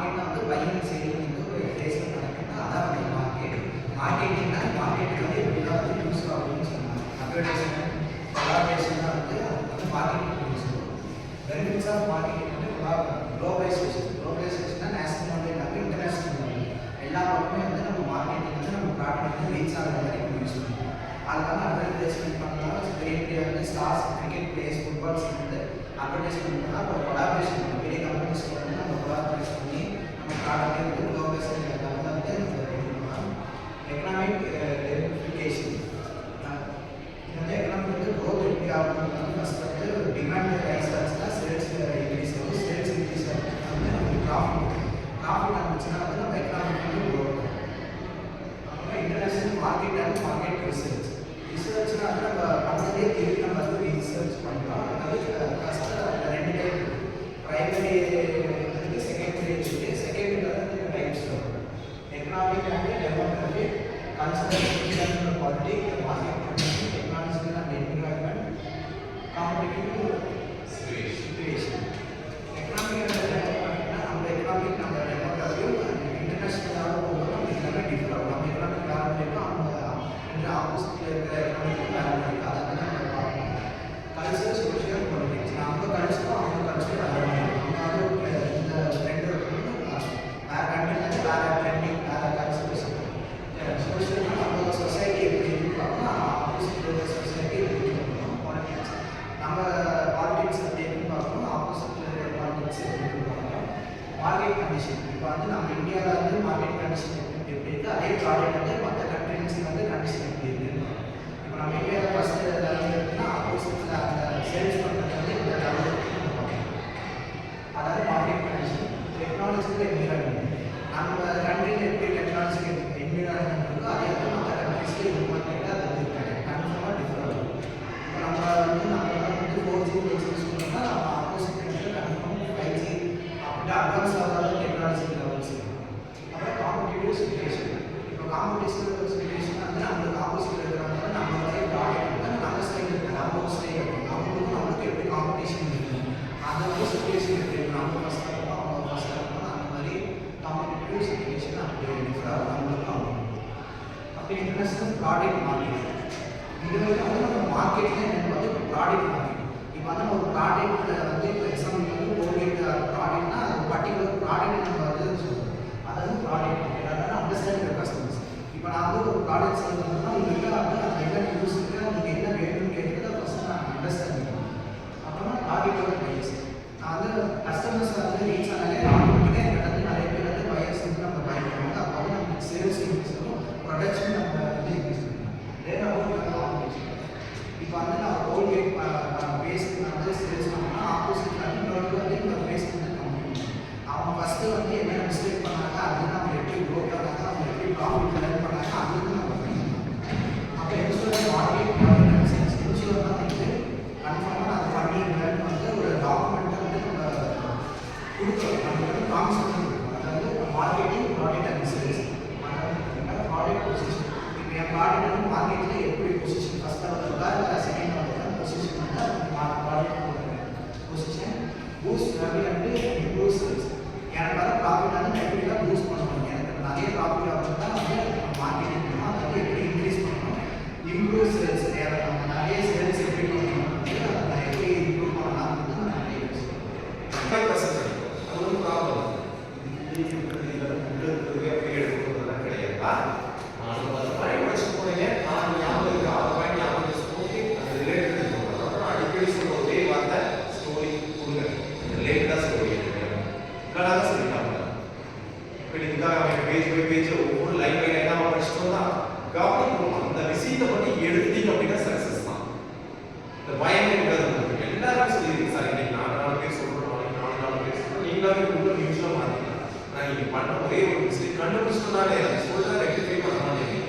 மார்க்கெட்னா வந்து buying selling வந்து ஒரு பிளேஸ்ல நடக்குதுன்னா அதான் வந்து மார்க்கெட். மார்க்கெட்டிங்னா மார்க்கெட்டுக்கு வந்து எப்படிலாம் வந்து யூஸ் ஆகும்னு சொன்னாங்க. அட்வர்டைஸ்மெண்ட் கொலாபரேஷன் தான் வந்து அது வந்து மார்க்கெட்டிங் யூஸ் ஆகும். பெனிஃபிட்ஸ் ஆஃப் மார்க்கெட்டிங் வந்து குளோபலைசேஷன். குளோபலைசேஷன்னா நேஷனல் வந்து இல்லாமல் இன்டர்நேஷனல் லெவல் எல்லா பக்கமே வந்து நம்ம மார்க்கெட்டிங் வந்து நம்ம ப்ராடக்ட் வந்து ரீச் ஆகிற மாதிரி நம்ம யூஸ் பண்ணுவோம். அதுக்காக அட்வர்டைஸ்மெண்ட் பண்ணலாம். பெரிய பெரிய வந்து ஸ்டார்ஸ் கிரிக்கெட் பிளேயர்ஸ் ஃபுட்பால்ஸ் வந்து அட்வர்டைஸ்மெண்ட் பண்ணால் அப்புறம் கொலாபரேஷன் பண்ணி பெரிய கம்பெனிஸ் வந்து நம்ம கொலாபரேஷன் பண்ணி நம்ம ப்ராடக்ட்டை வந்து குளோபலைசேஷன் லெவலில் வந்து பண்ணலாம். எக்கனாமிக் டெரிஃபிகேஷன் இது வந்து எக்கனாமிக் வந்து க்ரோத் எப்படி ஆகணும்னு வந்து ஃபஸ்ட் வந்து டிமாண்ட் ரைஸ் ஆச்சுன்னா சேல்ஸ் இன்க்ரீஸ் ஆகும். சேல்ஸ் இன்க்ரீஸ் ஆகுதுன்னா வந்து நமக்கு ப்ராஃபிட் ஆச்சுன்னா வந்து நம்ம எக்கனாமிக் வந்து க்ரோ ஆகும். அப்புறம் international market and market research. ரிசர்ச்னா வந்து நம்ம பண்ணதே திருப்பி நம்ம வந்து ரிசர்ச் பண்ணுறோம். அது ஃபஸ்ட்டு ரெண்டு டைப் ப்ரைமரி வந்து செகண்டரி இருக்குது. செகண்டரியில் வந்து டைப்ஸ் வரும். Economic and democratic, conservative politic, market condition, technological and environment, competitive situation. Economic and டெமோக்ராட்டிக்னா நம்ம எக்கனாமிக் நம்ம டெமோக்ராட்டியும் இன்டர்நேஷனல் லெவலில் போகும்போது நம்ம எல்லாமே டிஃபர் ஆகும். நம்ம எக்கனாமிக் வேல்யூ ஆப்போசிட்ல இருக்கிற எக்கனாமிக் வேல்யூ இருக்குது. அதை வந்து நம்ம பார்க்கணும். Culture, social, politics. நம்ம கல்ச்சரும் அவங்க கல்ச்சரும் வேறு மாதிரி இருக்கும். நம்ம வந்து இந்த ரெண்டு வேறு கண்ட்ரிலேருந்து வேறு ட்ரெண்டிங் வேறு கல்ச்சர்ஸ் இருக்கும். சோஷியல்னா நம்ம சொசைட்டி எப்படி இருக்குன்னு ஆப்போசிட் இருக்கிற சொசைட்டி எப்படி இருக்கணும். பாலிட்டிக்ஸ் நம்ம பாலிட்டிக்ஸ் எப்படி இருக்குன்னு பார்க்கணும். ஆப்போசிட்ல இருக்கிற பாலிட்டிக்ஸ் எப்படி இருக்குன்னு பார்க்கணும். மார்க்கெட் கண்டிஷன் இப்போ வந்து நம்ம இந்தியாவில் வந்து மார்க்கெட் கண்டிஷன் எப்படி இருக்குது, அதே ப்ராடக்ட் வந்து மற்ற கண்ட்ரிஸ் வந்து கண்டிஷன் எப்படி இருக்குன்னு. இப்போ நம்ம இந்தியாவில் ஃபஸ்ட்டு லெவலில் இருக்குன்னா ஆப்போசிட்டில் அந்த சேல்ஸ் பண்ணுறது வந்து இந்த லெவலில் இருக்குன்னு பார்க்கணும். அதாவது மார்க்கெட் கண்டிஷன். டெக்னாலஜிக்கல் என்விரான்மெண்ட் நம்ம கண்ட்ரியில் எப்படி டெக்னாலஜிக்கல் என்விரான்மெண்ட் இருக்கோ அதே வந்து மற்ற கண்ட்ரிஸ்க்கு இது மார்க்கெட்டில் அது வந்து இருக்காது. கன்ஃபார்மாக டிஃபர் ஆகும். இப்போ நம்ம வந்து 4G யூஸ் பண்ணோம்னா நம்ம ஆப்போசிட் கண்ட்ரியில் கன்ஃபார்ம் 5G அப்படி அட்வான்ஸ் ஆகாத டெக்னாலஜி லெவல்ஸ் இருக்கும். அப்புறம் காம்படிட்டிவ் சிச்சுவேஷன். இப்போ காம்படிட்டிவ் சிச்சுவேஷன் வந்து நம்மளுக்கு ஆப்போசிட் இருக்கிறவங்க நம்ம வந்து ப்ராடக்ட் வந்து நம்ம சைடு இருக்குது, நம்ம சைடு இருக்கும். அவங்களுக்கும் நம்மளுக்கு எப்படி காம்படிஷன் இருக்குது அந்த மாதிரி சிச்சுவேஷன் இருக்குது. நம்ம ஃபஸ்ட்டாக இருக்கும், அவங்க ஃபஸ்ட்டாக இருக்கும். அந்த மாதிரி காம்படிட்டிவ் சிச்சுவேஷன் அப்படி டிஃபராக நம்மளுக்கும் ஆகும். அப்படி இன்டர்நேஷனல் ப்ராடக்ட் மார்க்கெட். இது வரைக்கும் வந்து நம்ம மார்க்கெட்டில் எனக்கு வந்து ப்ராடக்ட் மார்க்கெட். இப்போ வந்து ஒரு ப்ராடக்ட்டில் வந்து இப்போ எக்ஸாம்பிள் வந்து கோல்கேட் ப்ராடக்ட்னா அது பர்டிகுலர் ப்ராடக்ட் நம்ம வந்து சொல்லுவோம். அதாவது ப்ராடக்ட் மார்க்கெட். அதாவது அண்டர்ஸ்டாண்டிங் கஸ்டமர்ஸ். இப்போ நான் வந்து ஒரு ப்ராடக்ட் செல் பண்ணுறேன்னா உங்கள்கிட்ட வந்து அது என்ன யூஸ் இருக்குது, உங்களுக்கு என்ன வேணும்னு கேட்குறத ஃபஸ்ட்டு நான் அண்டர்ஸ்டாண்ட் பண்ணுவேன். அப்புறமா டார்கெட்டோட ப்ரைஸ். நான் வந்து கஸ்டமர்ஸ் வந்து ரீச் ஆனாலே ஆட்டோமேட்டிக்காக என்கிட்ட வந்து நிறைய பேர் வந்து பையர்ஸ் வந்து நம்ம பை பண்ணுவாங்க. அப்போ வந்து நமக்கு சேல்ஸ் இன்க்ரீஸ் ஆகும், ப்ரொடக்ஷன் நம்ம வந்து இன்க்ரீஸ் பண்ணுவோம். வேறு காம்படிஷன். இப்போ வந்து நான் கோல்கேட் பேஸ்ட் வந்து சேல்ஸ் பண்ணோம்னா ஆப்போசிட் இன்னொரு வந்து இந்த பேஸ்ட் வந்து கம்பெனி அவங்க ஃபஸ்ட்டு வந்து என்ன மிஸ்டேக் பண்ணாங்க, அதுக்கு அவங்க எப்படி க்ரோத் பண்ணாங்க, அவங்க எப்படி ப்ராஃபிட் லேர்ன் பண்ணாங்க, அதுக்கு நம்ம பண்ணிக்கலாம். அப்போ இன்சூரன்ஸ் மார்க்கெட் சென்ஸ் இன்சூரன்ஸ் தான் வந்து கன்ஃபார்மாக அதை பண்ணி லேர்ன் வந்து ஒரு டாக்குமெண்ட்டை வந்து நம்ம கொடுக்குறோம். நம்ம வந்து ப்ராமிஸ் பண்ணி கொடுக்குறோம். அதாவது marketing, product and sales. Product position. இப்போ என் ப்ராடக்ட் வந்து மார்க்கெட்டில் எப்படி பொசிஷன் ஃபஸ்ட் லெவலில் இருக்கா இல்லை செகண்ட் லெவலில் இருக்கா பொசிஷன் வந்து product position boost revenue and improve sales. எனக்கு வர ப்ராஃபிட் வந்து நான் எப்படி தான் பூஸ்ட் பண்ணணும், எனக்கு நிறைய ப்ராஃபிட் ஆகும் தான் வந்து மார்க்கெட்டிங் பண்ணணும். அதை வந்து எப்படி இன்க்ரீஸ் பண்ணணும், இம்ப்ரூவ் சேல்ஸ் தேவை. நம்ம நிறைய சேல்ஸ் எப்படி பண்ணணும், அதை எப்படி இம்ப்ரூவ் பண்ணலாம் வந்து நான் நிறைய யோசிக்கிறேன். அது ஒரு ப்ராப்ளம். எப்படி எடுக்கிறதுலாம் கிடையாது. பழைய படிச்சு போனீங்க, நான் ஞாபகம் இருக்கு 6 பாயிண்ட் ஞாபகம் ஓகே. அது ரிலேட்டட் சொல்கிறேன். அப்புறம் அடிக்கடி சொல்கிற ஒரே வார்த்தை ஸ்டோரி கொடுங்க. ரிலேட்டடாக ஸ்டோரி இதெல்லாம் தான் சொல்லிட்டாங்க. இப்போ இதுக்காக அவங்க பேஜ் பை பேஜ் ஒவ்வொரு லைன் பை லைனாக படிச்சுட்டோம் தான் கவனிக்கணும். அந்த விஷயத்தை பற்றி எடுத்தீங்க அப்படின்னா சக்ஸஸ் தான். இந்த பயமே இருக்காது உங்களுக்கு. எல்லாருமே சொல்லியிருக்கு சார், இன்னைக்கு 4 பேர் சொல்கிறோம், நாளைக்கு 4 பேர் சொல்கிறோம். நீங்களாவே உள்ள நியூஸில் மாற்றிக்கலாம். நான் நீங்கள் பண்ண ஒரே ஒரு மிஸ்டேக் கண்டுபிடிச்சிட்டோம்னாலே அதை சொல்ல ரெக்டிஃபை பண்ண மாட்டேங்க.